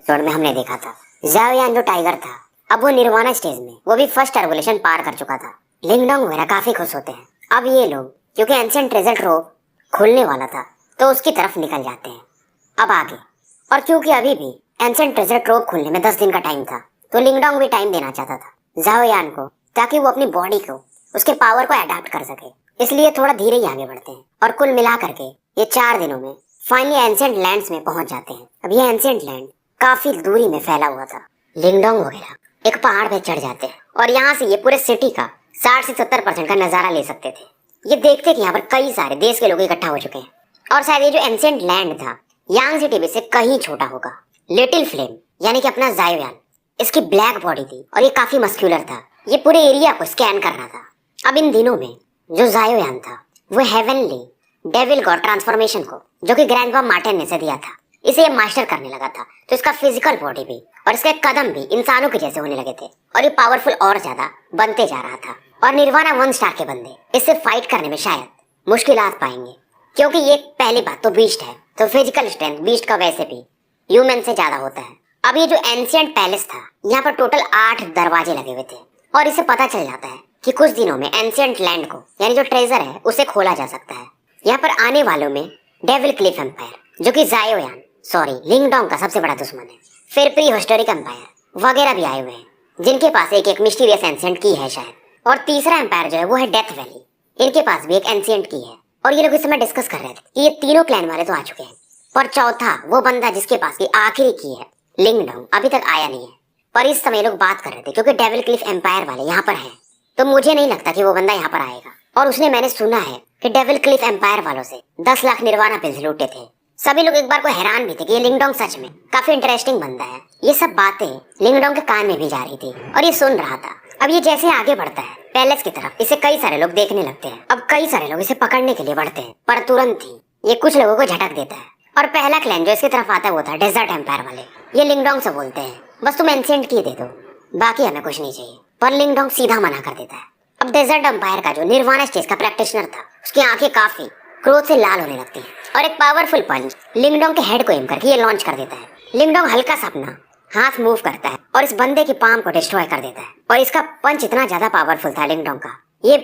Episode में हमने देखा था ज़ाओ यान जो टाइगर था अब वो निर्वाणा स्टेज में वो भी फर्स्ट टर्बुलेशन पार कर चुका था। लिंगडोंग वगैरह काफी खुश होते हैं। अब ये लोग क्योंकि एंशिएंट ट्रेजर ट्रोव खुलने वाला था तो उसकी तरफ निकल जाते हैं अब आगे। और क्योंकि अभी भी एंशिएंट ट्रेजर ट्रोव खुलने में 10 दिन का टाइम था तो लिंगडोंग भी टाइम देना चाहता था ज़ाओ यान को ताकि वो अपनी बॉडी को उसके पावर को अडॉप्ट कर सके, इसलिए थोड़ा धीरे ही आगे बढ़ते हैं और कुल मिला करके ये 4 दिनों में फाइनली एंशिएंट लैंड्स में पहुंच जाते हैं। अब ये एंशिएंट लैंड काफी दूरी में फैला हुआ था। लिंगडोंग वगैरह एक पहाड़ पे चढ़ जाते हैं और यहाँ से ये पूरे सिटी का 60 से 70% का नजारा ले सकते थे। ये देखते कि यहाँ पर कई सारे देश के लोग इकट्ठा हो चुके हैं और शायद ये जो एंशिएंट लैंड था यांग सिटी में से कहीं छोटा होगा। लिटिल फ्लेम यानी कि अपना ज़ाओ यान, इसकी ब्लैक बॉडी थी और ये काफी मस्क्यूलर था। ये पूरे एरिया को स्कैन कर रहा था। अब इन दिनों में जो ज़ाओ यान था वो हेवनली डेविल गॉड ट्रांसफॉर्मेशन को जो कि ग्रैंडपा मार्टिन ने से दिया था इसे ये मास्टर करने लगा था। तो इसका फिजिकल बॉडी भी और इसके कदम भी इंसानों के जैसे होने लगे थे और ये पावरफुल और ज्यादा बनते जा रहा था। और निर्वाणा 1 स्टार के बंदे इससे फाइट करने में शायद मुश्किलात पाएंगे क्योंकि ये पहली बात तो बीस्ट है तो फिजिकल स्ट्रेंथ बीस्ट का वैसे भी ह्यूमन से ज्यादा होता है। अब ये जो एंशिएंट पैलेस था यहाँ पर टोटल 8 दरवाजे लगे हुए थे और इसे पता चल जाता है कि कुछ दिनों में एंशिएंट लैंड को यानी जो ट्रेजर है उसे खोला जा सकता है। यहाँ पर आने वालों में डेविल क्लिफ एम्पायर जो कि ज़ाओ यान लिंगडोंग का सबसे बड़ा दुश्मन है, फिर प्री हिस्टोरिक एम्पायर वगैरह भी आए हुए हैं जिनके पास एक मिस्टीरियस एंशिएंट की है शायद। और तीसरा एम्पायर जो है वो है डेथ वैली, इनके पास भी एक एंशिएंट की है। और ये लोग इस समय डिस्कस कर रहे थे कि ये तीनों क्लैन वाले तो आ चुके हैं पर चौथा वो बंदा जिसके पास की आखिरी की है लिंगडोंग अभी तक आया नहीं है। पर इस समय लोग बात कर रहे थे क्योंकि डेविल क्लिफ एम्पायर वाले यहाँ पर हैं तो मुझे नहीं लगता कि वो बंदा यहाँ पर आएगा। और उसने मैंने सुना है कि डेविल क्लिफ एम्पायर वालों से 10 लाख निर्वाणा पिल्स लूटे थे। सभी लोग एक बार को हैरान भी थे कि ये लिंगडोंग सच में काफी इंटरेस्टिंग बंदा है। ये सब बातें लिंगडोंग के कान में भी जा रही थी और ये सुन रहा था। अब ये जैसे आगे बढ़ता है पैलेस की तरफ इसे कई सारे लोग देखने लगते हैं। अब कई सारे लोग इसे पकड़ने के लिए बढ़ते हैं पर तुरंत ही ये कुछ लोगों को झटक देता है। और पहला क्लैन जो इसकी तरफ आता है वो था डेजर्ट एम्पायर वाले। ये लिंगडोंग से बोलते हैं बस तुम एंशिएंट की दे दो, बाकी हमें कुछ नहीं चाहिए। पर लिंगडोंग सीधा मना कर देता है। अब डेजर्ट एम्पायर का जो निर्वाणा स्टेज का प्रैक्टिशनर था उसकी आंखें काफी क्रोध से लाल होने लगती हैं और एक पावरफुल पंच लिंगडोंग के हेड को एम करके ये लॉन्च कर देता है। लिंगडोंग हल्का सा अपना हाथ मूव करता है और इस बंदे की पाम को डिस्ट्रॉय कर देता है। और इसका पंच इतना ज्यादा पावरफुल था लिंगडोंग का, ये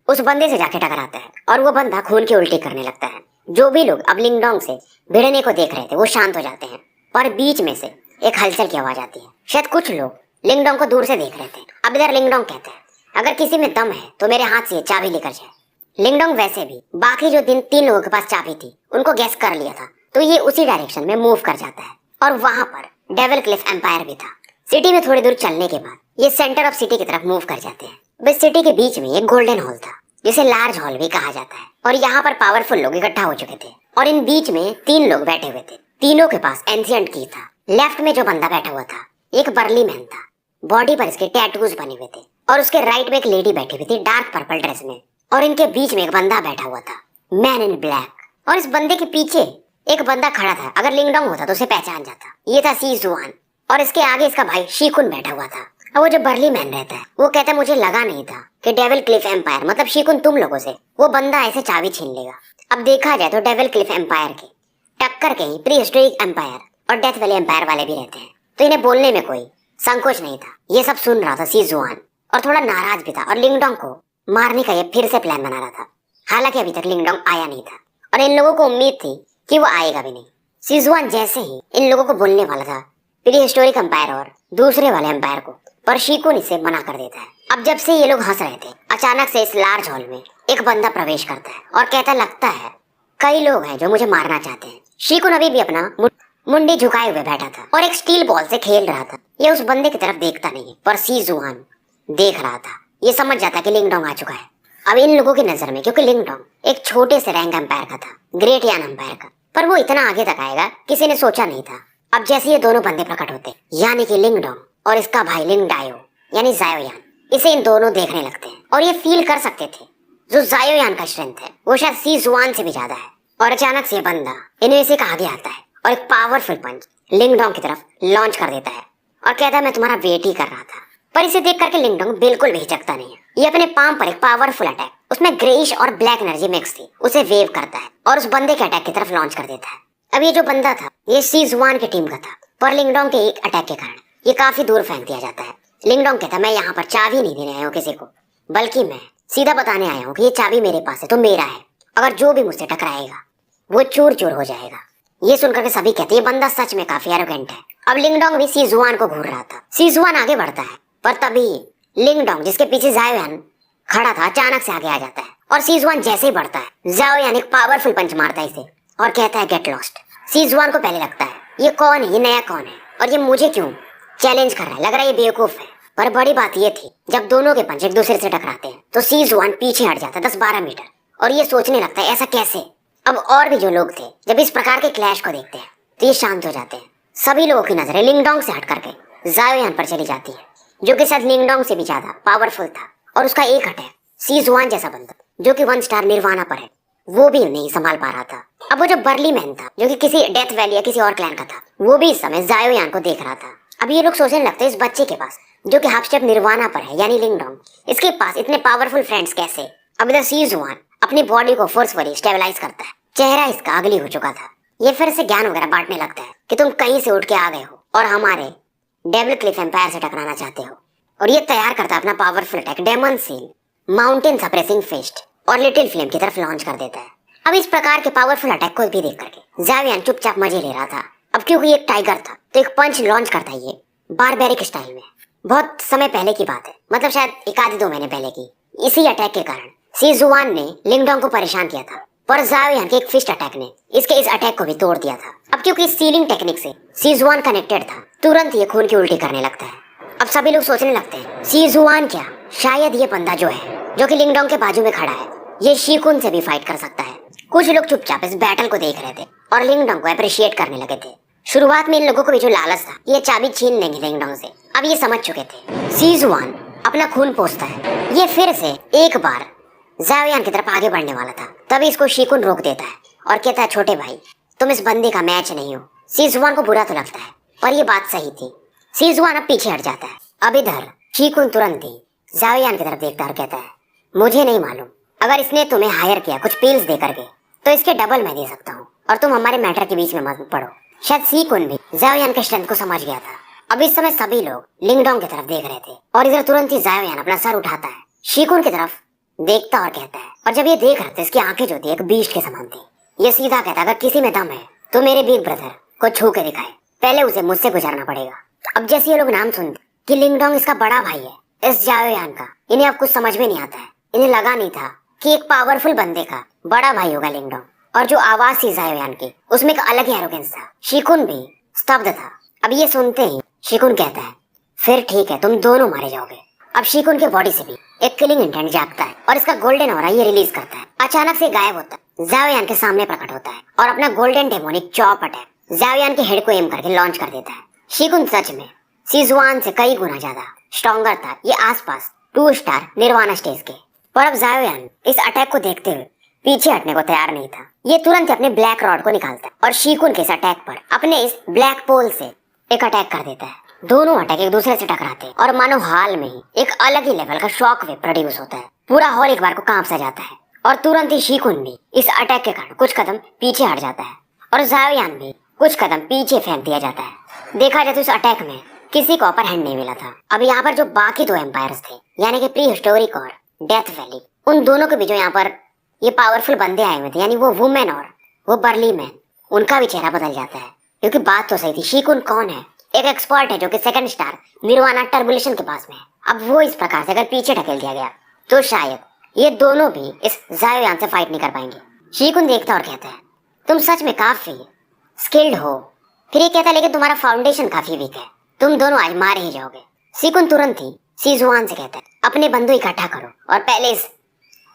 उस बंदे से जाके टकराता है और वो बंदा खून की उल्टी करने लगता है। जो भी लोग अब लिंगडोंग से भिड़ने को देख रहे थे वो शांत हो जाते हैं पर बीच में से एक हलचल की आवाज आती है। शायद कुछ लोग लिंगडोंग को दूर से देख रहे थे। अब इधर लिंगडोंग कहता है अगर किसी में दम है तो मेरे हाथ से चाबी लेकर जाए। लिंगडोंग वैसे भी बाकी जो 3 लोगों के पास चाबी थी उनको गेस कर लिया था तो ये उसी डायरेक्शन में मूव कर जाता है और वहां पर डेविल क्लिफ एम्पायर भी था। सिटी में थोड़ी दूर चलने के बाद ये सेंटर ऑफ सिटी की तरफ मूव कर जाते हैं। बस सिटी के बीच में एक गोल्डन हॉल था जिसे लार्ज हॉल भी कहा जाता है और यहाँ पर पावरफुल लोग इकट्ठा हो चुके थे और इन बीच में 3 लोग बैठे हुए थे। तीनों के पास एंशिएंट की था। लेफ्ट में जो बंदा बैठा हुआ था एक बर्ली मैन था, बॉडी पर इसके टैटूज बने हुए थे और उसके राइट में एक लेडी बैठी हुई थी डार्क पर्पल ड्रेस में और इनके बीच में एक बंदा बैठा हुआ था मैन इन ब्लैक। और इस बंदे के पीछे एक बंदा खड़ा था, अगर लिंगडोंग होता तो उसे पहचान जाता। ये था सी जुआन और इसके आगे इसका भाई शीकुन बैठा हुआ था। और वो जो बर्ली मैन रहता है वो कहता है मुझे लगा नहीं था कि डेविल क्लिफ एम्पायर मतलब शीकुन तुम लोगों से वो बंदा ऐसे चाबी छीन लेगा। अब देखा जाए तो डेविल क्लिफ एम्पायर के टक्कर के ही प्री हिस्टोरिक एम्पायर और डेथ वैली एम्पायर वाले भी रहते हैं तो इन्हें बोलने में कोई संकोच नहीं था। ये सब सुन रहा था सी जुआन और थोड़ा नाराज भी था और लिंगडोंग को मारने का ये फिर से प्लान बना रहा था। हालांकि अभी तक लिंगडोंग आया नहीं था और इन लोगों को उम्मीद थी कि वो आएगा भी नहीं। सी जुआन जैसे ही इन लोगों को बोलने वाला था प्री हिस्टोरिक एम्पायर और दूसरे वाले एम्पायर को पर शीकुन इसे मना कर देता है। अब जब से ये लोग हंस रहे थे अचानक से इस लार्ज हॉल में एक बंदा प्रवेश करता है और कहता लगता है कई लोग हैं जो मुझे मारना चाहते हैं। शीकुन अभी भी अपना मुंडी झुकाए हुए बैठा था और एक स्टील बॉल से खेल रहा था। ये उस बंदे की तरफ देखता नहीं पर सी जुआन देख रहा था। ये समझ जाता कि लिंगडोंग आ चुका है। अब इन लोगों की नजर में क्योंकि लिंगडोंग एक छोटे से रैंक एम्पायर का था, ग्रेट यान एम्पायर का, पर वो इतना आगे तक आएगा किसी ने सोचा नहीं था। अब जैसे ये दोनों बंदे प्रकट होते यानी कि लिंगडोंग और इसका भाई लिंगडायो यानी ज़ाओ यान, इसे इन दोनों देखने लगते हैं और ये फील कर सकते थे जो ज़ाओ यान का स्ट्रेंथ है वो शायद सी जुआन से भी ज्यादा है। और अचानक से ये बंदा इन्हें से आगे आता है और एक पावरफुल पंच लिंगडोंग की तरफ लॉन्च कर देता है और कहता है मैं तुम्हारा वेट ही कर रहा था। पर इसे देख करके लिंगडोंग बिल्कुल भी हिचकता नहीं है। ये अपने पाम पर एक पावरफुल अटैक उसमें ग्रेइश और ब्लैक एनर्जी मिक्स थी उसे वेव करता है और उस बंदे के अटैक की तरफ लॉन्च कर देता है। अब ये जो बंदा था ये सी जुआन की टीम का था पर लिंगडोंग के एक अटैक के कारण ये काफी दूर फेंक दिया जाता है। लिंगडोंग कहता है मैं यहाँ पर चाबी नहीं देने आया हूँ किसी को, बल्कि मैं सीधा बताने आया हूँ कि ये चाबी मेरे पास है तो मेरा है, अगर जो भी मुझसे टकराएगा वो चूर चूर हो जाएगा। ये सुनकर के सभी कहते हैं ये बंदा सच में काफी एरोगेंट है। अब लिंगडोंग भी सी जुआन को घूर रहा था। सी जुआन आगे बढ़ता है, पर तभी लिंगडोंग जिसके पीछे जाओयान खड़ा था अचानक से आगे आ जाता है और सी जुआन जैसे ही बढ़ता है जाओयान एक पावरफुल पंच मारता है इसे और कहता है गेट लॉस्ट। सी जुआन को पहले लगता है ये कौन है, ये नया कौन है और ये मुझे क्यों चैलेंज कर रहा है, लग रहा है ये बेवकूफ है। पर बड़ी बात ये थी जब दोनों के पंच एक दूसरे से टकराते हैं तो सी जुआन पीछे हट जाता है 10-12 मीटर और ये सोचने लगता है ऐसा कैसे। अब और भी जो लोग थे जब इस प्रकार के क्लैश को देखते हैं तो ये शांत हो जाते हैं। सभी लोगों की नजरें लिंगडोंग से हट करके जाओयान पर चली जाती है, जो कि शायद लिंगडोंग से भी ज्यादा पावरफुल था और उसका एक अटैक सी जुआन जैसा बंदा जो कि 1 स्टार निर्वाणा पर है वो भी नहीं संभाल पा रहा था। अब वो जो बर्ली मैन था जो कि किसी डेथ वैली या किसी और क्लैन का था वो भी इस समय जाओयान को देख रहा था। अब ये लोग सोचने लगते हैं इस बच्चे के पास जो कि हाफ स्टेप निर्वाणा पर है यानी लिंगडोंग, इसके पास इतने पावरफुल फ्रेंड्स कैसे। अब इधर सी जुआन अपनी बॉडी को फोर्सफुली स्टेबलाइज करता है, चेहरा इसका अगली हो चुका था। ये फिर से ज्ञान वगैरह बांटने लगता है कि तुम कहीं से उठ के आ गए हो और हमारे डेविल क्लिफ एम्पायर से टकराना चाहते हो। और ये तैयार करता है अपना powerful attack demon seal, mountain suppressing fist और लिटिल फ्लेम की तरफ लॉन्च कर देता है। अब इस प्रकार के पावरफुल अटैक को भी देख करके जाओयान चुपचाप मजे ले रहा था। अब क्योंकि एक टाइगर था तो एक पंच लॉन्च करता है ये बारबेरिक स्टाइल में। बहुत समय पहले की बात है, मतलब शायद 1-2 महीने पहले की। इसी अटैक के कारण सी जुआन ने लिंगडोंग को परेशान किया था, पर जाओयान के एक फिस्ट अटैक ने इसके इस अटैक को भी तोड़ दिया था। अब क्योंकि इस सीलिंग टेक्निक से सी जुआन कनेक्टेड था, तुरंत ये खून की उल्टी करने लगता है। अब सभी लोग सोचने लगते हैं सी जुआन क्या, शायद ये बंदा जो कि लिंगडोंग के बाजू में खड़ा है ये शीकुन से भी फाइट कर सकता है। कुछ लोग चुपचाप इस बैटल को देख रहे थे और लिंगडोंग को अप्रिशिएट करने लगे थे। शुरुआत में इन लोगों को भी जो लालच था ये चाबी छीन लेंगे लिंगडोंग से, अब ये समझ चुके थे। सी जुआन अपना खून पोंछता है, ये फिर से एक बार जाओयान की तरफ आगे बढ़ने वाला था, तभी इसको शीकुन रोक देता है और कहता है छोटे भाई तुम इस बंदे का मैच नहीं हो। सी जुआन को बुरा तो लगता है पर ये बात सही थी। सी जुआन अब पीछे हट जाता है। अब इधर शीकुन तुरंत ही जाओयान की तरफ देखता है और कहता है मुझे नहीं मालूम, अगर इसने तुम्हें हायर किया कुछ पिल्स दे करके तो इसके डबल मैं दे सकता हूँ और तुम हमारे मैटर के बीच में मत पड़ो। शायद शीकुन भी जाओयान के स्ट्रेंथ को समझ गया था। अब इस समय सभी लोग लिंगडोंग की तरफ देख रहे थे और इधर तुरंत ही जाओयान अपना सर उठाता है, शीकुन की तरफ देखता और कहता है, और जब ये देख रहा था इसकी आंखें जो थी एक बीस्ट के समान थी। ये सीधा कहता अगर किसी में दम है तो मेरे बिग ब्रदर को छू के दिखाए, पहले उसे मुझसे गुजरना पड़ेगा। अब जैसे ये लोग नाम सुनते कि लिंगडोंग इसका बड़ा भाई है इस जाओयान का, इन्हें अब कुछ समझ में नहीं आता है। इन्हें लगा नहीं था कि एक पावरफुल बंदे का बड़ा भाई होगा लिंगडोंग, और जो आवाज थी जाओयान की उसमें एक अलग ही एरोगेंस था। शीकुन भी स्तब्ध था। अब ये सुनते ही शीकुन कहता है फिर ठीक है तुम दोनों मारे जाओगे। अब शीकुन के बॉडी से भी एक किलिंग इंटेंट जागता है और इसका गोल्डन ऑरा ये रिलीज करता है। अचानक से गायब होता है, जाओयान के सामने प्रकट होता है और अपना गोल्डन डेमोनिक चॉप अटैक जाओयान के हेड को एम करके लॉन्च कर देता है। शीकुन सच में सी जुआन से कई गुना ज्यादा स्ट्रॉन्गर था, ये आसपास 2 स्टार निर्वाणा स्टेज के। पर अब जाओयान इस अटैक को देखते हुए पीछे हटने को तैयार नहीं था। ये तुरंत अपने ब्लैक रॉड को निकालता है और शीकुन के इस अटैक पर अपने इस ब्लैक पोल से एक अटैक कर देता है। दोनों अटैक एक दूसरे से टकराते हैं और मानो हाल में ही एक अलग ही लेवल का शॉक वेव प्रोड्यूस होता है। पूरा हॉल एक बार को कांप सा जाता है और तुरंत ही शीकुन भी इस अटैक के कारण कुछ कदम पीछे हट जाता है और जाओयान भी कुछ कदम पीछे फेंक दिया जाता है। देखा जाए तो इस अटैक में किसी को अपर हैंड नहीं मिला था। अब यहाँ पर जो बाकी 2 एम्पायर्स थे यानी कि प्री हिस्टोरिक और डेथ वैली, उन दोनों के भी जो यहाँ पर ये पावरफुल बंदे आए हुए थे यानी वो वुमेन और वो बर्ली मैन, उनका भी चेहरा बदल जाता है। क्योंकि बात तो सही थी, शीकुन कौन है, एक एक्सपर्ट है जो कि 2 स्टार निर्वाणा टर्बुलेशन के पास में है। अब वो इस प्रकार से अगर पीछे ढकेल दिया गया तो शायद ये दोनों भी इस जाओयान से फाइट नहीं कर पाएंगे। शीकुन देखता और कहता है तुम सच में काफी स्किल्ड हो। फिर ये कहता है लेकिन तुम्हारा फाउंडेशन काफी वीक है, तुम दोनों आज मारे ही जाओगे। शीकुन तुरंत ही सी जुआन से कहता है अपने बंदूक इकट्ठा करो और पहले इस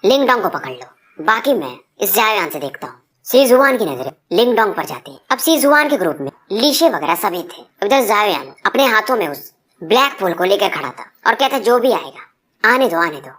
लिंगडोंग को पकड़ लो, बाकी मैं इस जाओयान से देखता हूँ। सी जुआन की नजरें लिंगडोंग पर जाती है। अब सी जुआन के ग्रुप में लीशे वगैरह सभी थे। उधर जाओयान अपने हाथों में उस ब्लैक पोल को लेकर खड़ा था और कहता जो भी आएगा आने दो,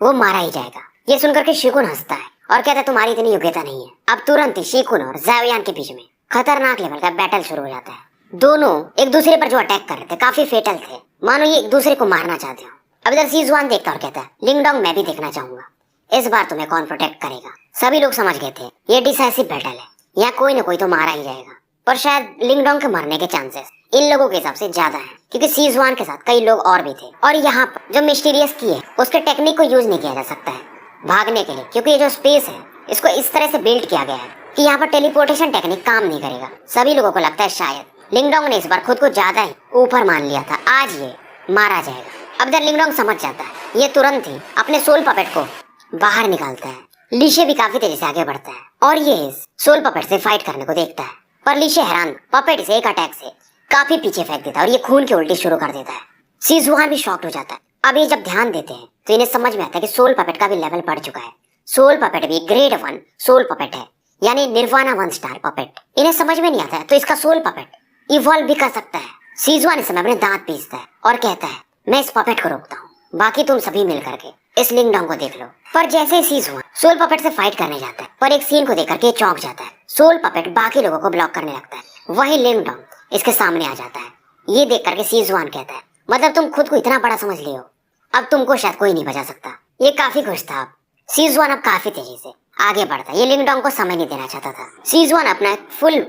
वो मारा ही जाएगा। ये सुनकर के शीकुन हंसता है और कहता तुम्हारी इतनी योग्यता नहीं है। अब तुरंत ही शीकुन और जाओयान के बीच में खतरनाक लेवल का बैटल शुरू हो जाता है। दोनों एक दूसरे पर जो अटैक कर रहे थे काफी फेटल थे, मानो ये एक दूसरे को मारना चाहते हो। अब इधर सी जुआन देखता और कहता है लिंगडोंग मैं भी देखना चाहूंगा, इस बार तुम्हें कौन प्रोटेक्ट करेगा। सभी लोग समझ गए थे ये डिसाइसिव बैटल है, यहाँ कोई ना कोई तो मारा ही जाएगा। पर शायद लिंगडोंग के मरने के चांसेस इन लोगों के हिसाब से ज्यादा है, क्योंकि सीजुआन के साथ कई लोग और भी थे। और यहाँ पर जो मिस्टीरियस की है उसके टेक्निक को यूज नहीं किया जा सकता है भागने के लिए, क्योंकि ये जो स्पेस है इसको इस तरह से बिल्ड किया गया है कि यहाँ पर टेलीपोर्टेशन टेक्निक काम नहीं करेगा। सभी लोगों को लगता है शायद लिंगडोंग ने इस बार खुद को ज्यादा ही ऊपर मान लिया था, आज ये मारा जाएगा। अब जब लिंगडोंग समझ जाता है, ये तुरंत ही अपने सोल पपेट को बाहर निकालता है। लीशे भी काफी तेजी से आगे बढ़ता है और ये इस सोल पपेट से फाइट करने को देखता है, पर लीशे हैरान पपेट इसे एक अटैक से काफी पीछे फेंक देता है और ये खून की उल्टी शुरू कर देता है। सीजुआन भी शॉक्ड हो जाता है। अब ये जब ध्यान देते हैं तो इन्हें समझ में आता है कि सोल पपेट का भी लेवल बढ़ चुका है। सोल पपेट भी ग्रेड 1 सोल पपेट है, यानी निर्वाणा 1 स्टार पपेट। इन्हें समझ में नहीं आता है तो इसका सोल पपेट इवॉल्व भी कर सकता है। सीजुआन इस समय अपने दांत पीसता है और कहता है, मैं इस पपेट को रोकता हूँ, बाकी तुम सभी मिल करके इस लिंगडोंग को देख लो। पर जैसे ही सीजुआन सोल पपेट से फाइट करने जाता है, पर एक सीन को देख करके चौंक जाता है। सोल पपेट बाकी लोगों को ब्लॉक करने लगता है, वही लिंगडोंग इसके सामने आ जाता है। ये देख करके सीजुआन कहता है, मतलब तुम खुद को इतना बड़ा समझ लियो, अब तुमको शायद कोई नहीं बचा सकता। ये काफी खुश था। अब सीजुआन अब काफी तेजी से आगे बढ़ता है। ये लिंगडोंग को समय नहीं देना चाहता था। सीजुआन अपना फुल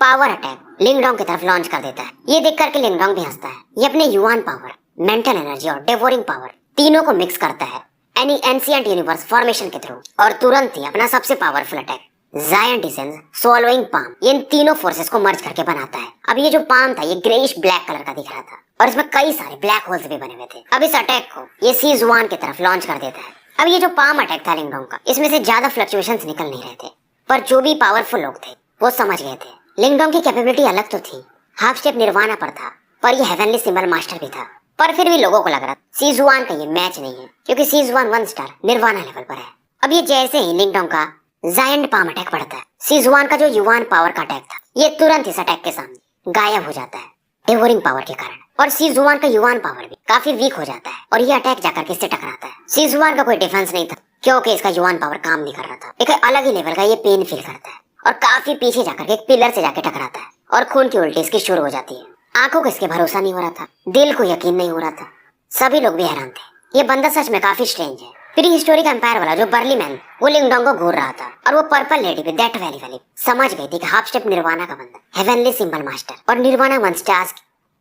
पावर अटैक लिंगडोंग की तरफ लॉन्च कर देता है। ये देख करके लिंगडोंग भी हंसता है। ये अपने युआन पावर, मेंटल एनर्जी और डेवोरिंग पावर तीनों को मिक्स करता है एंशिएंट यूनिवर्स फॉर्मेशन के थ्रू, और तुरंत ही अपना सबसे powerful attack giant essence swallowing palm इन तीनों फोर्सेस को मर्ज करके बनाता है। अब ये जो पाम था ये ग्रेइश ब्लैक कलर का दिख रहा था और इसमें कई सारे ब्लैक होल्स भी बने हुए थे। अब इस अटैक को ये सीजुआन की तरफ लॉन्च कर देता है। अब ये जो पाम अटैक था लिंगडोंग का, इसमें से ज्यादा फ्लक्चुएशंस निकल नहीं रहे थे, पर जो भी पावरफुल लोग थे वो समझ गए थे लिंगडोंग की कैपेबिलिटी अलग तो थी, हाफ स्टेप निर्वाणा पर था, पर ये हेवनली सिंबल मास्टर भी था। पर फिर भी लोगों को लग रहा सीजुआन का ये मैच नहीं है, क्योंकि सीजुआन 1 स्टार निर्वाणा लेवल पर है। अब ये जैसे ही लिंगडोंग का जायंट पाम अटैक बढ़ता है, सीजुआन का जो युआन पावर का अटैक था ये तुरंत इस अटैक के सामने गायब हो जाता है डेवोरिंग पावर के कारण, और सीजुआन का युआन पावर भी काफी वीक हो जाता है और ये अटैक जाकर के इससे टकराता है। सीजुआन का कोई डिफेंस नहीं था, क्योंकि इसका युआन पावर काम नहीं कर रहा था। एक अलग ही लेवल का ये पेन फील करता है और काफी पीछे जाकर के एक पिलर से जाके टकराता है और खून की उल्टी इसकी शुरू हो जाती है। आंखों को इसके भरोसा नहीं हो रहा था, दिल को यकीन नहीं हो रहा था। सभी लोग भी हैरान थे, ये बंदा सच में काफी स्ट्रेंज है। प्री हिस्टोरिक एम्पायर वाला जो बर्ली मैन वो लिंगडोंग को घूर रहा था, और वो पर्पल लेडी भी दैट वैली वाली समझ गई थी कि हाफ स्टेप निर्वाणा का बंदा हेवनली सिंबल मास्टर और निर्वाणा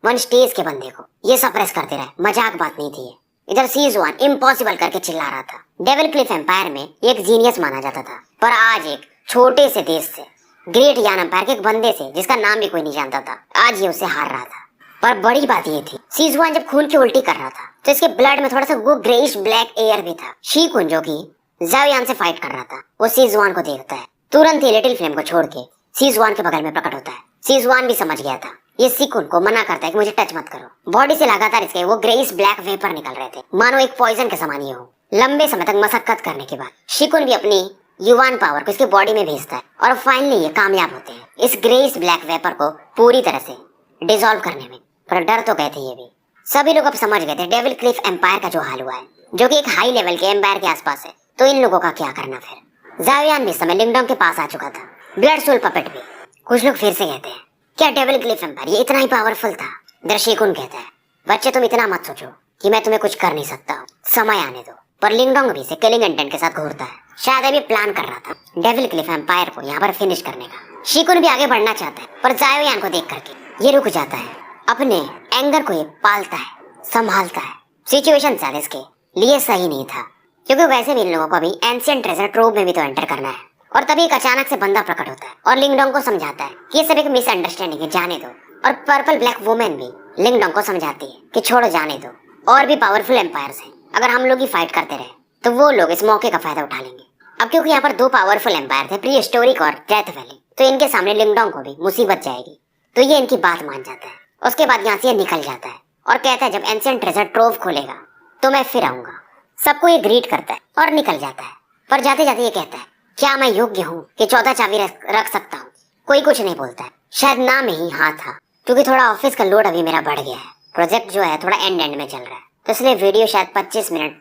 1 स्टेज के बंदे को ये सप्रेस करते रहे। मजाक बात नहीं थी ये। इधर सीजुआन इम्पॉसिबल करके चिल्ला रहा था। डेविल क्लिफ एम्पायर में एक जीनियस माना जाता था, पर आज एक छोटे से देश से, ग्रेट यान एम्पायर के एक बंदे से जिसका नाम भी कोई नहीं जानता था, आज ये उसे हार रहा था। पर बड़ी बात ये थी, सीजुआन जब खून की उल्टी कर रहा था तो इसके ब्लड में थोड़ा सा वो ग्रेइश ब्लैक एयर भी था। शीकुन जो कि जाओयान से फाइट कर रहा था, वो सीजुआन को देखता है, तुरंत ही लिटिल फ्लेम को छोड़ के सीजुआन के बगल में प्रकट होता है। सीजुआन भी समझ गया था। ये शीकुन को मना करता है कि मुझे टच मत करो। बॉडी से लगातार इसके वो ग्रेइश ब्लैक वेपर निकल रहे थे, मानो एक पॉइजन के समान ही हो। लंबे समय तक मशक्कत करने के बाद शीकुन भी अपनी युआन पावर को इसके बॉडी में भेजता है और फाइनली ये कामयाब होते हैं इस ग्रेइश ब्लैक वेपर को पूरी तरह से डिसॉल्व करने में। पर डर तो गए थे ये भी। सभी लोग अब समझ गए थे डेविल क्लिफ एम्पायर का जो हाल हुआ है, जो कि एक हाई लेवल के एम्पायर के आसपास है, तो इन लोगों का क्या करना फिर। जाओयान भी इस समय लिंगडोंग के पास आ चुका था, ब्लड सोल पपेट भी। कुछ लोग फिर से कहते हैं, क्या डेविल क्लिफ एम्पायर ये इतना ही पावरफुल था? दर्शिकुन कहता है, बच्चे तुम इतना मत सोचो कि मैं तुम्हें कुछ कर नहीं सकता हूँ, समय आने दो। पर लिंगडोंग भी इसे किलिंग इंटेंट के साथ घूरता है, शायद अभी प्लान कर रहा था डेविल क्लिफ एम्पायर को यहाँ पर फिनिश करने का। शीकुन भी आगे बढ़ना चाहता है, पर जाओयान को देख करके ये रुक जाता है। अपने एंगर को ये पालता है, संभालता है। सिचुएशन शायद इसके लिए सही नहीं था, क्योंकि वैसे भी इन लोगों को अभी एंशिएंट ट्रेजर ट्रोव में भी तो एंटर करना है। और तभी एक अचानक से बंदा प्रकट होता है और लिंगडोंग को समझाता है कि ये सब एक मिसअंडरस्टैंडिंग है, जाने दो। और पर्पल ब्लैक वुमेन भी लिंगडोंग को समझाती है कि छोड़ो, जाने दो, और भी पावरफुल एम्पायर्स हैं, अगर हम लोग ही फाइट करते रहे तो वो लोग इस मौके का फायदा उठा लेंगे। अब क्योंकि यहाँ पर 2 पावरफुल एम्पायर थे, प्री हिस्टोरिक और डेथ वैली, तो इनके सामने लिंगडोंग को भी मुसीबत जाएगी। तो ये इनकी बात मान जाता है। उसके बाद यहाँ से ये निकल जाता है और कहता है जब एंशिएंट ट्रेजर ट्रोव खोलेगा तो मैं फिर आऊंगा। सबको ये ग्रीट करता है और निकल जाता है। पर जाते जाते ये कहता है, क्या मैं योग्य हूँ कि 14 चाबी रख सकता हूँ? कोई कुछ नहीं बोलता है, शायद ना में ही हाँ था, क्योंकि थोड़ा ऑफिस का लोड अभी मेरा बढ़ गया है। प्रोजेक्ट जो है थोड़ा एंड में चल रहा है, तो इसलिए वीडियो शायद 25 मिनट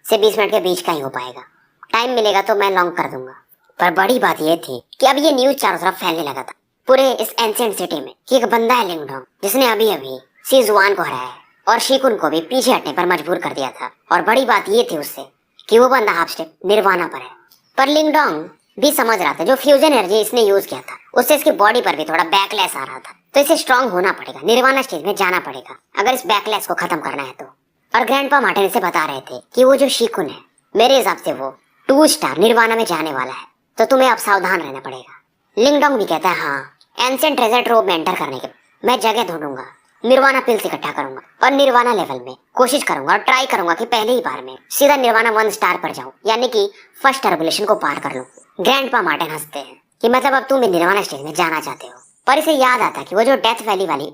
से 20 मिनट के बीच का ही हो पाएगा। टाइम मिलेगा तो मैं लॉन्ग कर दूंगा। पर बड़ी बात ये थी कि अब ये न्यूज चारों तरफ फैलने लगा था पूरे इस एंशिएंट सिटी में कि एक बंदा है लिंगडोंग, जिसने अभी अभी सीजुआन को हराया है और शीकुन को भी पीछे हटने पर मजबूर कर दिया था। और बड़ी बात ये थी उससे कि वो बंदा हाफ स्टेप निर्वाणा पर है। पर लिंगडोंग भी समझ रहा था जो फ्यूजन एनर्जी इसने यूज किया था उससे इसकी बॉडी पर भी थोड़ा बैकलैश आ रहा था। तो इसे स्ट्रांग होना पड़ेगा, निर्वाणा स्टेज में जाना पड़ेगा अगर इस बैकलैश को खत्म करना है तो। और ग्रैंडपा मार्टिन इसे बता रहे थे कि वो जो शिकुन है मेरे हिसाब से वो 2 स्टार निर्वाणा में जाने वाला है, तो तुम्हें अब सावधान रहना पड़ेगा। लिंगडोंग भी कहता है हाँ, एंशिएंट ट्रेजर ट्रोव में एंटर करने के मैं जगह ढूंढूंगा, निर्वाणा पिल्स इकट्ठा करूंगा और निर्वाणा लेवल में कोशिश करूंगा और ट्राई करूंगा कि पहले ही बार में सीधा निर्वाणा 1 स्टार पर जाऊं, यानी कि फर्स्ट टर्बुलेशन को पार कर लूं। ग्रैंडपा मार्टिन हंसते हैं कि मतलब अब तुम भी निर्वाणा स्टेज में जाना चाहते हो। पर इसे याद आता कि वो जो डेथ वैली वाली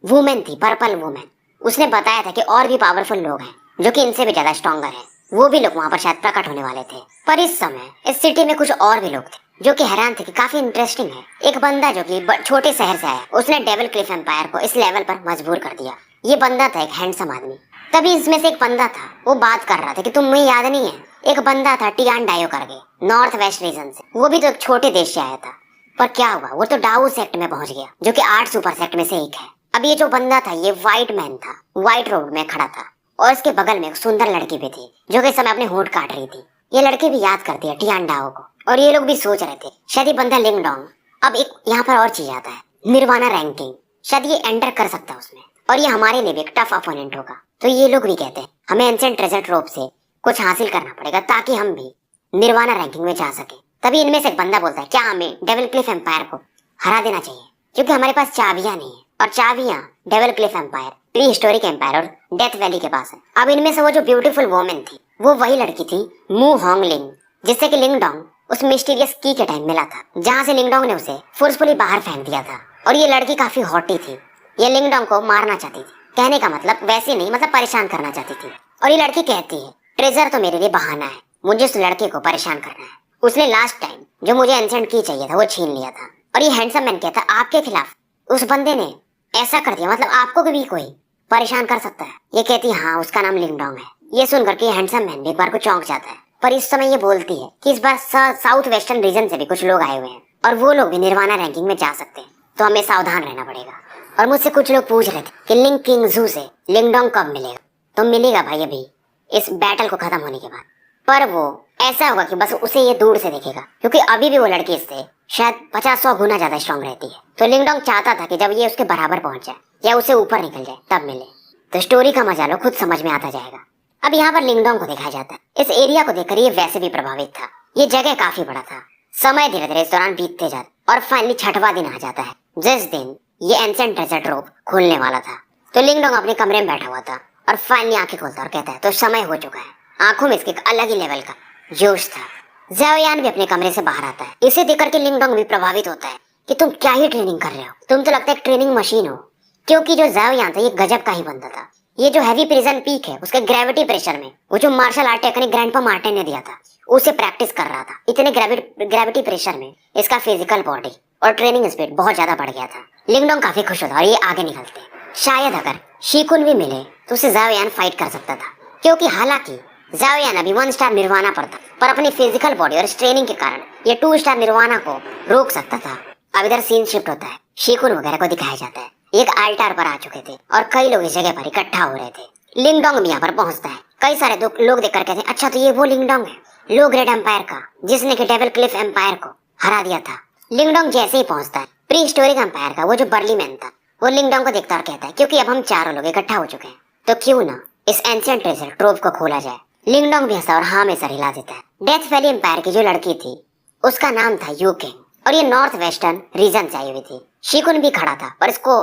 वुमेन थी, पर्पल वुमेन, उसने बताया था कि और भी पावरफुल लोग हैं जो कि इनसे भी ज्यादा स्ट्रॉन्गर हैं, वो भी लोग वहां पर शायद प्रकट होने वाले थे। पर इस समय इस सिटी में कुछ और भी लोग थे जो कि हैरान थे कि काफी इंटरेस्टिंग है। एक बंदा जो कि छोटे शहर से आया, उसने डेविल क्लिफ एम्पायर को इस लेवल पर मजबूर कर दिया। ये बंदा था एक हैंडसम आदमी। तभी इसमें से एक बंदा था, वो बात कर रहा था कि तुम्हें याद नहीं है, एक बंदा था टियान डायो करके, नॉर्थ वेस्ट रीजन से, वो भी तो एक छोटे देश से आया था। पर क्या हुआ, वो तो डाउ सेक्ट में पहुंच गया जो कि 8 सुपर सेक्ट में से एक है। अब ये जो बंदा था ये व्हाइट मैन था, व्हाइट रोड में खड़ा था और इसके बगल में एक सुंदर लड़की भी थी जो कि इस समय अपने होंठ काट रही थी। ये लड़की भी याद करती है टियान डाओ को और ये लोग भी सोच रहे थे शायद ये बंदा लिंगडोंग। अब एक यहाँ पर और चीज आता है, निर्वाणा रैंकिंग, शायद ये एंटर कर सकता है उसमें और ये हमारे लिए भी एक टफ अपोनेंट होगा। तो ये लोग भी कहते हैं हमें एंशिएंट ट्रेजर ट्रोव से कुछ हासिल करना पड़ेगा ताकि हम भी निर्वाणा रैंकिंग में जा सके। तभी इनमें से एक बंदा बोलता है क्या हमें डेविल क्लिफ एम्पायर को हरा देना चाहिए, क्योंकि हमारे पास चाबियां नहीं है और चाबियां Devil Cliff Empire, prehistoric Empire और डेथ वैली के पास है। अब इनमें से वो जो ब्यूटीफुल वोमेन थी वो वही लड़की थी मू होंगलिंग, जिससे कि लिंगडोंग उस मिस्टीरियस की के टाइम मिला था, जहां से लिंगडोंग ने उसे फोर्सफुली बाहर फेंक दिया था। और ये लड़की काफी हॉटी थी, ये लिंगडोंग को मारना चाहती थी, कहने का मतलब वैसे नहीं, मतलब परेशान करना चाहती थी। और ये लड़की कहती है ट्रेजर तो मेरे लिए बहाना है, मुझे उस लड़के को परेशान करना है, उसने लास्ट टाइम जो मुझे एंशिएंट की चाहिए था वो छीन लिया था। और ये हैंडसम मैन कहता है आपके खिलाफ उस बंदे ने ऐसा कर दिया, मतलब आपको भी कोई परेशान कर सकता है। ये कहती है हाँ उसका नाम लिंगडोंग है। ये सुनकर के हैंडसम मैन भी एक बार को चौंक जाता है, पर इस समय ये बोलती है कि इस बार साउथ वेस्टर्न रीजन से भी कुछ लोग आए हुए हैं और वो लोग भी निर्वाणा रैंकिंग में जा सकते हैं, तो हमें सावधान रहना पड़ेगा। और मुझसे कुछ लोग पूछ रहे थे कि लिंग किंग जू से लिंगडोंग कब मिलेगा, तो मिलेगा भाई अभी इस बैटल को खत्म होने के बाद। पर वो ऐसा होगा कि बस उसे ये दूर से देखेगा, क्योंकि अभी भी वो लड़की इससे शायद 50-100 गुना ज्यादा स्ट्रॉन्ग रहती है। तो लिंगडोंग चाहता था कि जब ये उसके बराबर पहुंच जाए या उसे ऊपर निकल जाए तब मिले। तो स्टोरी का मजा लो खुद समझ में आता जाएगा। अब यहाँ पर लिंगडोंग को दिखाया जाता है। इस एरिया को देखकर ये वैसे भी प्रभावित था, ये जगह काफी बड़ा था। समय धीरे धीरे इस दौरान बीतते जाता और फाइनली 6वां दिन आ जाता है, जिस दिन ये एंशिएंट ट्रेजर ट्रोव खुलने वाला था। तो लिंगडोंग अपने कमरे में बैठा हुआ था और फाइनली आंखें खोलता और कहता है तो समय हो चुका है। आंखों में इसके एक अलग ही लेवल का जोश था। ज़ाओयान भी अपने कमरे से बाहर आता है। इसे देखकर के लिंगडोंग भी प्रभावित होता है कि तुम क्या ही ट्रेनिंग कर रहे हो, तुम तो लगता है एक ट्रेनिंग मशीन हो। क्योंकि जो ज़ाओयान था ये गजब का ही बंदा था। ये जो हैवी प्रिजन पीक है उसके ग्रेविटी प्रेशर में वो जो martial art technique grandpa Martin ने दिया था उसे प्रैक्टिस कर रहा था। इतने ग्रेविटी प्रेशर में इसका फिजिकल बॉडी और ट्रेनिंग स्पीड बहुत ज्यादा बढ़ गया था। लिंगडोंग काफी खुश होता और ये आगे निकलते। शायद अगर शिकुन भी मिले तो उसे ज़ाओयान फाइट कर सकता था, क्योंकि हालांकि ज़ाओयान अभी 1 स्टार निर्वाणा पर था, पर अपनी फिजिकल बॉडी और ट्रेनिंग के कारण ये 2 स्टार निर्वाणा को रोक सकता था। अब इधर सीन शिफ्ट होता है, शिकुन वगैरह को दिखाया जाता है। एक अल्टार पर आ चुके थे और कई लोग इस जगह पर इकट्ठा हो रहे थे। लिंगडोंग भी यहाँ पर पहुंचता है। कई सारे लोग देखकर कहते हैं अच्छा तो ये वो लिंगडोंग है लो ग्रेट एम्पायर का, जिसने कि डेविल क्लिफ एम्पायर को हरा दिया था। लिंगडोंग जैसे ही पहुंचता है, प्री हिस्टोरिक एम्पायर का वो जो बर्ली मैन था वो लिंगडोंग को देखता और कहता है क्योंकि अब हम चारों लोग इकट्ठा हो चुके हैं तो क्यों ना इस एंशिएंट ट्रेजर ट्रोव को खोला जाए। लिंगडोंग भी हंसता और हाँ में सर हिला देता है। डेथ वैली एम्पायर की जो लड़की थी उसका नाम था यू किंग और ये नॉर्थ वेस्टर्न रीजन से आई हुई थी। शिकुन भी खड़ा था पर इसको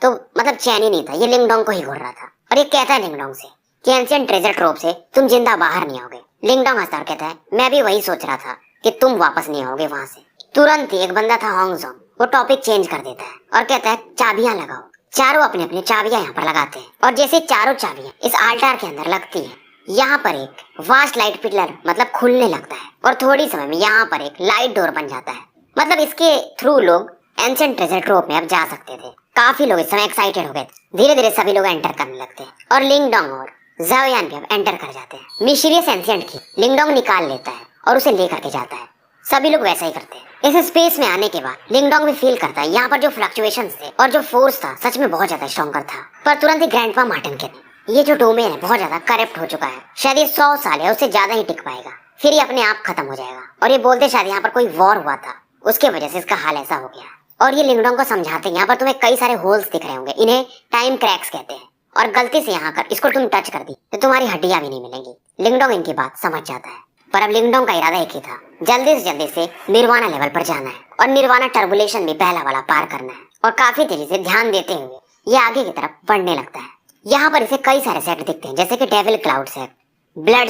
तो मतलब चैन ही नहीं था, ये लिंगडोंग को ही घूर रहा था। और ये कहता है लिंगडोंग से कि एंशिएंट ट्रेजर ट्रोव से तुम जिंदा बाहर नहीं आओगे। लिंगडोंग हंसता और कहता है मैं भी वही सोच रहा था कि तुम वापस नहीं आओगे वहां से। तुरंत ही एक बंदा था होंगजोंग, वो टॉपिक चेंज कर देता है और कहता है चाबियां लगाओ। चारों अपने अपने चाबियां यहाँ पर लगाते हैं और जैसे चारों चाबियां इस आल्टार के अंदर लगती है, यहाँ पर एक वास्ट लाइट पिलर मतलब खुलने लगता है और थोड़ी समय में यहाँ पर एक लाइट डोर बन जाता है। मतलब इसके थ्रू लोग एंशिएंट ट्रेजर ट्रोव में अब जा सकते थे। काफी लोग इस समय एक्साइटेड हो गए। धीरे धीरे सभी लोग एंटर करने लगते हैं और लिंगडोंग और ज़ाओयान भी अब एंटर कर जाते हैं। मिस्टीरियस एंशिएंट की लिंगडोंग निकाल लेता है और उसे लेकर के जाता है। सभी लोग वैसा ही करते हैं। इस स्पेस में आने के बाद लिंगडोंग भी फील करता है यहाँ पर जो फ्लक्चुएशंस थे और जो फोर्स था सच में बहुत ज्यादा स्ट्रॉन्गर था। पर तुरंत ही ग्रैंडपा मार्टिन कहते ये जो डोमेन है बहुत ज्यादा करप्ट हो चुका है, शायद ये 100 साल है उससे ज्यादा ही टिक पाएगा, फिर ये अपने आप खत्म हो जाएगा। और ये बोलते शायद यहाँ पर कोई वॉर हुआ था उसके वजह से इसका हाल ऐसा हो गया। और ये लिंगडोंग को समझाते हैं यहाँ पर तुम्हें कई सारे होल्स दिख रहे होंगे, इन्हें टाइम क्रैक्स कहते हैं, और गलती से यहाँ कर इसको तुम टच कर दी तो तुम्हारी हड्डियां भी नहीं मिलेंगी। लिंगडोंग इनकी बात समझ जाता है, पर अब लिंगडोंग का इरादा एक ही था, जल्दी से निर्वाणा लेवल पर जाना है और निर्वाणा टर्बुलेशन भी पहला वाला पार करना है। और काफी तेजी से ध्यान देते हुए ये आगे की तरफ बढ़ने लगता है। यहाँ पर इसे कई सारे सेक्ट दिखते हैं, जैसे कि devil cloud sect, blood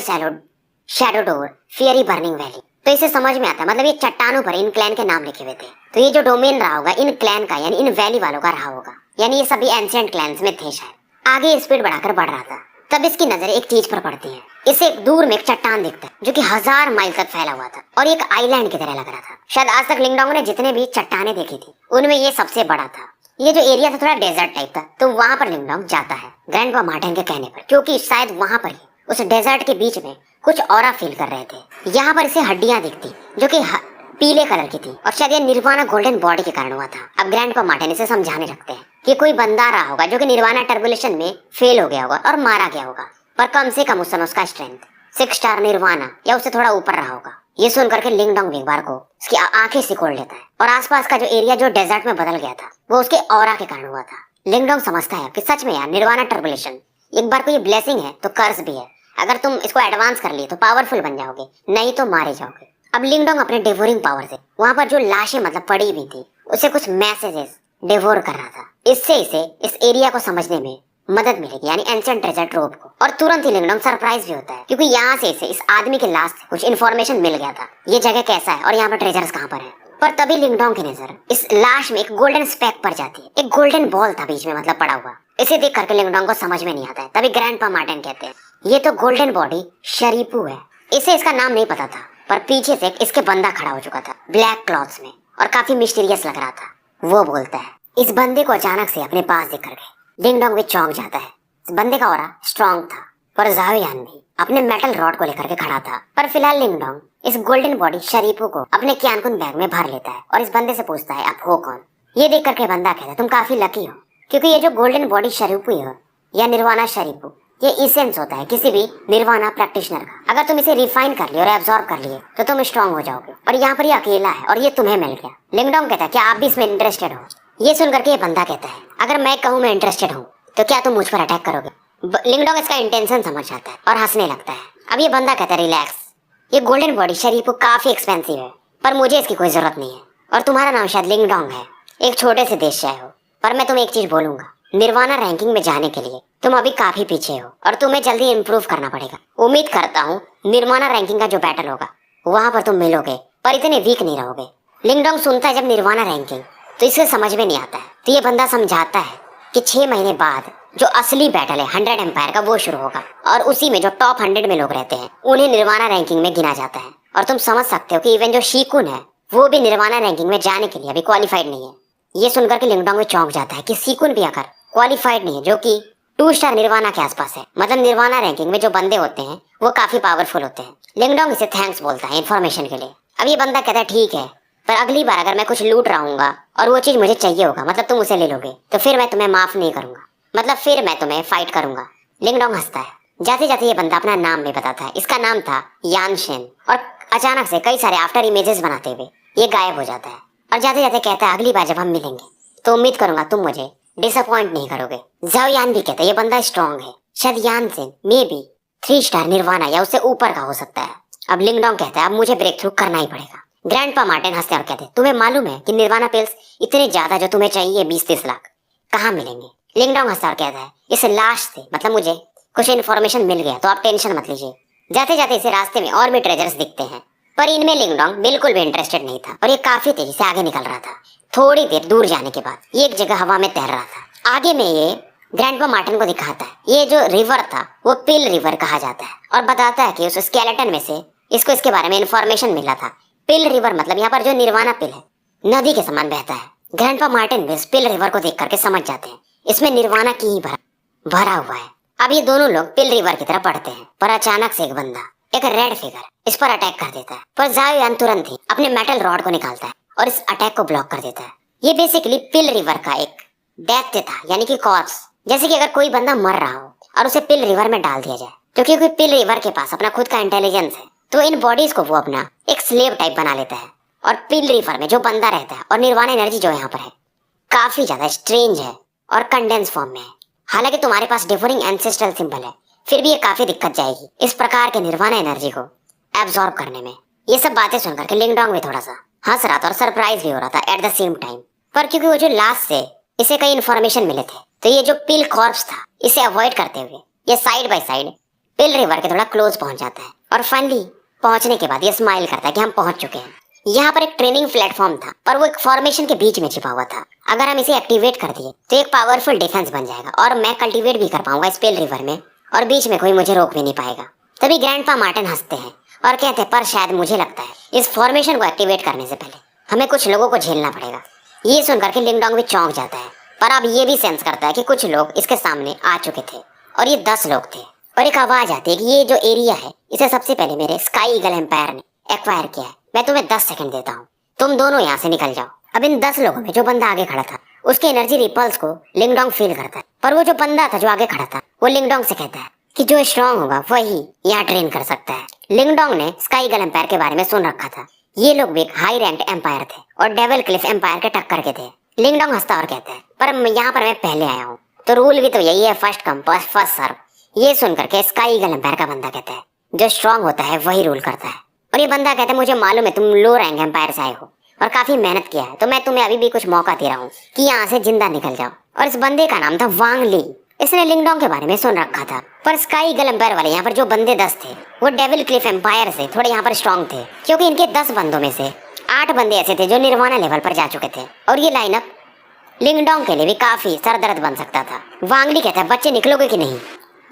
shadow door, fiery burning valley. तो इसे समझ में आता है, मतलब ये चट्टानों पर इन क्लैन के नाम लिखे हुए थे, तो ये जो डोमेन रहा होगा इन क्लैन का यानी इन वैली वालों का रहा होगा, यानी ये सभी एंशिएंट क्लैंस में थे शायद। आगे स्पीड बढ़ाकर बढ़ रहा था, तब इसकी नजर एक चीज पर पड़ती है। इसे दूर में एक चट्टान दिखता है जो कि 1000 माइल तक फैला हुआ था और एक आइलैंड की तरह लग रहा था। शायद आज तक लिंगडोंग ने जितने भी चट्टाने देखी थी उनमें ये सबसे बड़ा था। ये जो एरिया था थोड़ा डेजर्ट टाइप था, तो वहां पर लिंगडोंग जाता है ग्रैंडपा मार्टिन के कहने पर, क्योंकि शायद वहां पर ही उस डेजर्ट के बीच में कुछ ऑरा फील कर रहे थे। यहाँ पर इसे हड्डियां दिखती जो कि पीले कलर की थी, और शायद ये निर्वाणा गोल्डन बॉडी के कारण हुआ था। अब ग्रैंडपा मार्टिन इसे समझाने लगते हैं कि कोई बंदा रहा होगा जो कि निर्वाणा टर्बुलेशन में फेल हो गया होगा और मारा गया होगा, पर कम से कम उस समय उसका स्ट्रेंथ 6 स्टार निर्वाणा या उससे थोड़ा ऊपर रहा होगा। ये सुन करके लिंगडोंग एक बार को उसकी आंखें सिकोड़ लेता है, और आसपास का जो एरिया जो डेजर्ट में बदल गया था वो उसके ऑरा के कारण हुआ था। लिंगडोंग समझता है कि सच में यार निर्वाणा टर्बुलेशन एक बार को ये ब्लेसिंग है तो कर्स भी है। अगर तुम इसको एडवांस कर लिए तो पावरफुल बन जाओगे, नहीं तो मारे जाओगे। अब लिंगडोंग अपने डिवोरिंग पावर से वहां पर जो लाशें मतलब पड़ी हुई थी उसे कुछ मैसेजेस डिवोर कर रहा था। इससे इसे इस एरिया को समझने में मदद मिलेगी, यानी एंशिएंट ट्रेजर ट्रोव को। और तुरंत ही लिंगडोंग सरप्राइज भी होता है, क्योंकि यहाँ से इसे इस आदमी के लाश से कुछ इन्फॉर्मेशन मिल गया था, ये जगह कैसा है और यहाँ पर ट्रेजर्स कहाँ पर है। पर तभी लिंगडोंग की नजर इस लाश में एक गोल्डन स्पेक पर जाती है। एक गोल्डन बॉल था बीच में मतलब पड़ा हुआ। इसे देख करके लिंगडोंग को समझ में नहीं आता है। तभी ग्रैंडपा मार्टिन कहते हैं ये तो गोल्डन बॉडी शरीपू है। इसे इसका नाम नहीं पता था, पर पीछे से इसके बंदा खड़ा हो चुका था ब्लैक क्लॉथ्स में और काफी मिस्टीरियस लग रहा था। वो बोलता है, इस बंदे को अचानक से अपने पास देख करके लिंगडोंग भी चौंक जाता है। इस बंदे का ऑरा स्ट्रॉन्ग था, पर ज़ाओयान भी अपने मेटल रॉड को लेकर के खड़ा था। पर फिलहाल लिंगडोंग इस गोल्डन बॉडी शरीफू को अपने क्यानकुन बैग में भर लेता है और इस बंदे से पूछता है आप हो कौन। ये देख करके बंदा कहता है तुम काफी लकी हो, क्योंकि ये जो गोल्डन बॉडी शरीफू है या निर्वाणा शरीफू, ये इसेंस होता है किसी भी निर्वाणा प्रैक्टिशनर का। अगर तुम इसे रिफाइन कर लिए और एब्जॉर्ब कर लिए तो तुम स्ट्रॉन्ग हो जाओगे, और यहाँ पर ये अकेला है और ये तुम्हें मिल गया। लिंगडोंग कहता है क्या आप भी इसमें इंटरेस्टेड हो। ये सुनकर के ये बंदा कहता है अगर मैं कहूँ मैं इंटरेस्टेड हूँ तो क्या तुम मुझ पर अटैक करोगे। लिंगडोंग इसका इंटेंशन समझ जाता है और हंसने लगता है। अब ये बंदा कहता है रिलैक्स, ये गोल्डन बॉडी शरीफू काफी एक्सपेंसिव है, पर मुझे इसकी कोई जरूरत नहीं है, और तुम्हारा नाम शायद लिंगडोंग है, एक छोटे से देश से आए हो। पर मैं तुम्हें एक चीज बोलूंगा, निर्वाणा रैंकिंग में जाने के लिए तुम अभी काफी पीछे हो और तुम्हें जल्दी इम्प्रूव करना पड़ेगा। उम्मीद करता हूँ निर्वाणा रैंकिंग का जो बैटल होगा वहां पर तुम मिलोगे, पर इतने वीक नहीं रहोगे। लिंगडोंग सुनता है जब निर्वाणा रैंकिंग, तो इसे समझ में नहीं आता है। तो ये बंदा समझाता है कि 6 महीने बाद जो असली बैटल है 100 एम्पायर का वो शुरू होगा, और उसी में जो टॉप 100 में लोग रहते हैं उन्हें निर्वाणा रैंकिंग में गिना जाता है। और तुम समझ सकते हो कि इवन जो शीकुन है वो भी निर्वाणा रैंकिंग में जाने के लिए अभी क्वालिफाइड नहीं है। ये सुनकर के लिंगडोंग में चौंक जाता है कि शीकुन भी अगर क्वालिफाइड नहीं है, जो कि 2 स्टार निर्वाणा के आसपास है, मतलब निर्वाणा रैंकिंग में जो बंदे होते हैं वो काफी पावरफुल होते हैं। लिंगडोंग इसे थैंक्स बोलता है इन्फॉर्मेशन के लिए। अब ये बंदा कहता है ठीक है, पर अगली बार अगर मैं कुछ लूट रहूंगा और वो चीज मुझे चाहिए होगा, मतलब तुम उसे ले लोगे, तो फिर मैं तुम्हें माफ नहीं करूंगा, मतलब फिर मैं तुम्हें फाइट करूंगा। लिंगडोंग हंसता है। जाते जाते ये बंदा अपना नाम भी बताता है। इसका नाम था यानशेन। और अचानक से कई सारे आफ्टर इमेजेस बनाते हुए ये गायब हो जाता है, और जाते जाते कहता है अगली बार जब हम मिलेंगे तो उम्मीद करूंगा तुम मुझे डिसअपॉइंट नहीं करोगे। ज़ाओयान भी कहता है ये बंदा स्ट्रॉन्ग है, शायद यानशेन मे बी 3 स्टार निर्वाणा या उससे ऊपर का हो सकता है। अब लिंगडोंग कहता है अब मुझे ब्रेक थ्रू करना ही पड़ेगा। ग्रैंडपा मार्टिन हंसते और कहते हैं तुम्हें मालूम है कि निर्वाणा पिल्स इतने ज्यादा जो तुम्हें चाहिए 20-30 लाख कहाँ मिलेंगे। लिंगडोंग हंसता और कहता है इस लाश से मतलब मुझे कुछ इन्फॉर्मेशन मिल गया, तो आप टेंशन मत लीजिए। जाते जाते इसे रास्ते में और भी ट्रेजर्स दिखते हैं, पर इनमें लिंगडोंग बिल्कुल भी इंटरेस्टेड नहीं था और ये काफी तेजी से आगे निकल रहा था। थोड़ी देर दूर जाने के बाद ये एक जगह हवा में तैर रहा था। आगे में ये ग्रैंडपा मार्टिन को दिखाता है ये जो रिवर था वो पिल रिवर कहा जाता है, और बताता है कि उस स्केलेटन में से इसको इसके बारे में इंफॉर्मेशन मिला था। पिल रिवर मतलब यहाँ पर जो निर्वाणा पिल है नदी के समान बहता है। ग्रैंडपा मार्टिन भी इस पिल रिवर को देख करके समझ जाते हैं इसमें निर्वाणा की ही भरा हुआ है। अब ये दोनों लोग पिल रिवर की तरफ बढ़ते हैं, पर अचानक से एक बंदा, एक रेड फिगर इस पर अटैक कर देता है। पर ज़ाओयान तुरंत ही अपने मेटल रॉड को निकालता है और इस अटैक को ब्लॉक कर देता है। ये बेसिकली पिल रिवर का एक डेथ था, यानी कि कॉर्प्स। जैसे कि अगर कोई बंदा मर रहा हो और उसे पिल रिवर में डाल दिया जाए, तो क्योंकि पिल रिवर के पास अपना खुद का इंटेलिजेंस है, तो इन बॉडीज को वो अपना एक स्लेव टाइप बना लेता है और पिल रिवर में जो बंदा रहता है और निर्वाणा एनर्जी जो यहाँ पर है काफी ज्यादा स्ट्रेंज है और कंडेंस फॉर्म में है। हालांकि तुम्हारे पास डिफरिंग एंसेस्ट्रल सिंबल है, फिर भी ये काफी दिक्कत जाएगी इस प्रकार के निर्वाणा एनर्जी को एब्जॉर्ब करने में। ये सब बातें सुनकर के लिंगडोंग भी थोड़ा सा हंस रहा था और सरप्राइज भी हो रहा था एट द सेम टाइम। पर क्योंकि वो जो लास्ट से इसे कई इन्फॉर्मेशन मिले थे, तो ये जो पिल कॉर्प्स था इसे अवॉइड करते हुए ये side by side pill river के थोड़ा क्लोज पहुंच जाता है। और फाइनली पहुंचने के बाद ये स्माइल करता है कि हम पहुंच चुके हैं। यहाँ पर एक ट्रेनिंग प्लेटफॉर्म था, पर वो एक फॉर्मेशन के बीच में छिपा हुआ था। अगर हम इसे एक्टिवेट कर दिए तो एक पावरफुल डिफेंस बन जाएगा और मैं कल्टीवेट भी कर पाऊंगा इस पिल रिवर में, और बीच में कोई मुझे रोक भी नहीं पाएगा। तभी ग्रैंडपा मार्टिन हंसते हैं और कहते हैं, पर शायद मुझे लगता है इस फॉर्मेशन को एक्टिवेट करने से पहले हमें कुछ लोगों को झेलना पड़ेगा। ये सुनकर के लिंगडोंग भी चौंक जाता है, पर अब ये भी सेंस करता है कि कुछ लोग इसके सामने आ चुके थे और ये 10 लोग थे। और एक आवाज आती है कि ये जो एरिया है इसे सबसे पहले मेरे स्काई ईगल एम्पायर ने एक्वायर किया है। मैं तुम्हें 10 सेकंड देता हूँ, तुम दोनों यहाँ से निकल जाओ। अब इन 10 लोगों में जो बंदा आगे खड़ा था उसके एनर्जी रिपल्स को लिंगडोंग फील करता है, पर वो जो बंदा था जो आगे खड़ा था वो लिंगडोंग से कहता है कि जो स्ट्रांग होगा वही यहाँ ट्रेन कर सकता है। लिंगडोंग ने स्काई ईगल एम्पायर के बारे में सुन रखा था। ये लोग भी एक हाई रैंक्ड एम्पायर थे और डेविल क्लिफ एम्पायर के टक्कर के थे। लिंगडोंग हंसता और कहता है, पर यहाँ पर मैं पहले आया हूँ तो रूल भी तो यही है, फर्स्ट कम फर्स्ट सर्व। ये सुनकर के स्काई ईगल एम्पायर का बंदा कहता है, जो स्ट्रांग होता है वही रूल करता है। और ये बंदा कहता है, मुझे मालूम है तुम लो रैंक एम्पायर से आए हो और काफी मेहनत किया है, तो मैं तुम्हें अभी भी कुछ मौका दे रहा हूँ कि यहाँ से जिंदा निकल जाओ। और इस बंदे का नाम था वांग ली। इसने लिंगडोंग के बारे में सुन रखा था, पर स्काई ईगल एम्पायर वाले यहाँ पर जो बंदे 10 थे वो डेविल क्लिफ एम्पायर से थोड़े यहाँ पर स्ट्रांग थे, क्योंकि इनके 10 बंदों में से 8 बंदे ऐसे थे जो निर्वाणा लेवल पर जा चुके थे। और ये लाइनअप लिंगडोंग के लिए भी काफी सरदर्द बन सकता था। वांगली कहता है, बच्चे निकलोगे कि नहीं?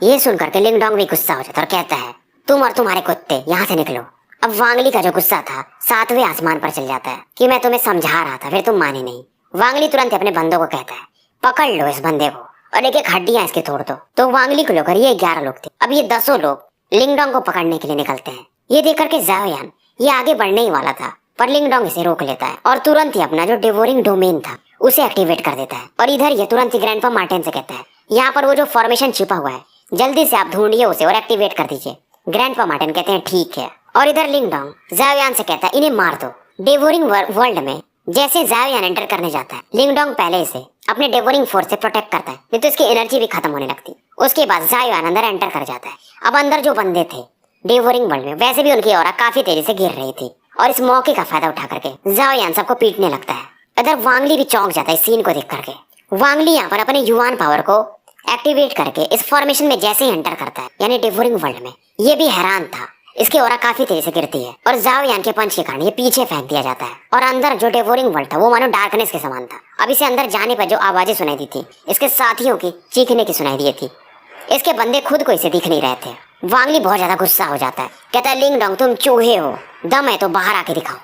ये सुनकर के लिंगडोंग भी गुस्सा हो जाता और कहता है, तुम और तुम्हारे कुत्ते यहाँ से निकलो। अब वांगली का जो गुस्सा था 7वें आसमान पर चल जाता है कि मैं तुम्हें समझा रहा था, फिर तुम माने नहीं। वांगली तुरंत अपने बंदों को कहता है, पकड़ लो इस बंदे को और एक एक हड्डियां इसके तोड़ दो। तो वांगली को लेकर ये 11 लोग थे। अब ये 10 लोग लिंगडोंग को पकड़ने के लिए निकलते हैं। ये देख करके ज़ाओयान ये आगे बढ़ने ही वाला था, पर लिंगडोंग इसे रोक लेता है और तुरंत ही अपना जो डिवोरिंग डोमेन था उसे एक्टिवेट कर देता है। और इधर ये तुरंत ही ग्रैंडपा मार्टिन से कहता है, यहाँ पर वो जो फॉर्मेशन छिपा हुआ है जल्दी से आप ढूंढिए उसे और एक्टिवेट कर दीजिए। ग्रैंडपा मार्टिन कहते हैं, ठीक है। और इधर लिंगडोंग ज़ाओयान से कहता है, इन्हें मार दो। डेवोरिंग वर्ल्ड में जैसे ज़ाओयान एंटर करने जाता है, लिंगडोंग पहले इसे अपने डेवोरिंग फोर्स से प्रोटेक्ट करता है, नहीं तो इसकी एनर्जी भी खत्म होने लगती। उसके बाद ज़ाओयान अंदर एंटर कर जाता है। अब अंदर जो बंदे थे डेवोरिंग वर्ल्ड में, वैसे भी उनकी ऑरा काफी तेजी से गिर रही थी और इस मौके का फायदा उठा करके ज़ाओयान सबको पीटने लगता है। इधर वांगली भी चौंक जाता है इस सीन को देख करके। वांगली यहाँ पर अपने युवान पावर को एक्टिवेट करके इस फॉर्मेशन में जैसे ही एंटर करता है, यानी डिवोरिंग वर्ल्ड में, ये भी हैरान था। इसकी ऑरा काफी तेजी से गिरती है और ज़ाओयान के पंच के कारण ये पीछे फेंक दिया जाता है। और अंदर जो डिवोरिंग वर्ल्ड था वो मानो डार्कनेस के समान था। अब इसे अंदर जाने पर जो आवाजें सुनाई दी थी इसके साथियों की चीखने की सुनाई दी थी। इसके बंदे खुद को इसे दिख नहीं रहे थे। वांगली बहुत ज्यादा गुस्सा हो जाता है, कहता है, लिंगडोंग तुम चूहे हो, दम है तो बाहर आके दिखाओ।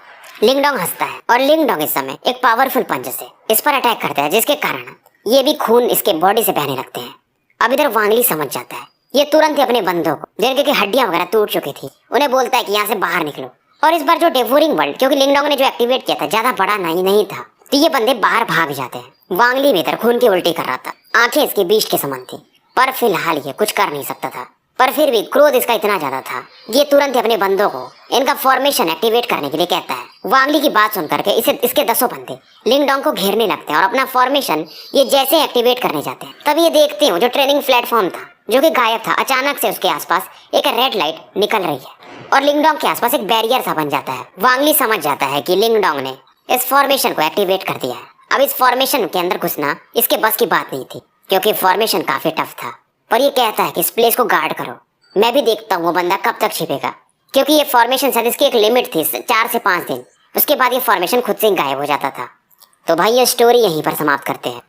लिंगडोंग हंसता है और लिंगडोंग इस समय एक पावरफुल पंच से इस पर अटैक करता है, जिसके कारण ये भी खून इसके बॉडी से बहने लगते हैं। अब इधर वांगली समझ जाता है। ये तुरंत ही अपने बंदों को, जिनके की हड्डियां वगैरह टूट चुकी थी, उन्हें बोलता है कि यहाँ से बाहर निकलो। और इस बार जो डेवोरिंग वर्ल्ड, क्योंकि लिंगडोंग ने जो एक्टिवेट किया था ज्यादा बड़ा नहीं था, तो ये बंदे बाहर भाग जाते हैं। वांगली भी इधर खून की उल्टी कर रहा था, आंखें इसकी बीच के समान थी, पर फिलहाल ये कुछ कर नहीं सकता था। पर फिर भी क्रोध इसका इतना ज्यादा था, ये तुरंत ही अपने बंदों को इनका फॉर्मेशन एक्टिवेट करने के लिए कहता है। वांगली की बात सुनकर के इसके 10 बंदे लिंगडोंग को घेरने लगते हैं और अपना फॉर्मेशन ये जैसे एक्टिवेट करने जाते हैं, तब ये देखते हैं जो ट्रेनिंग प्लेटफॉर्म था जो कि गायब था, अचानक से उसके आसपास एक रेड लाइट निकल रही है और लिंगडोंग के आसपास एक बैरियर सा बन जाता है। वांगली समझ जाता है कि लिंगडोंग ने इस फॉर्मेशन को एक्टिवेट कर दिया है। अब इस फॉर्मेशन के अंदर घुसना इसके बस की बात नहीं थी, क्योंकि फॉर्मेशन काफी टफ था। पर ये कहता है कि इस प्लेस को गार्ड करो, मैं भी देखता हूँ वो बंदा कब तक छिपेगा, क्योंकि ये फॉर्मेशन शायद इसकी एक लिमिट थी 4 से 5 दिन, उसके बाद ये फॉर्मेशन खुद से ही गायब हो जाता था। तो भाई ये स्टोरी यहीं पर समाप्त करते हैं।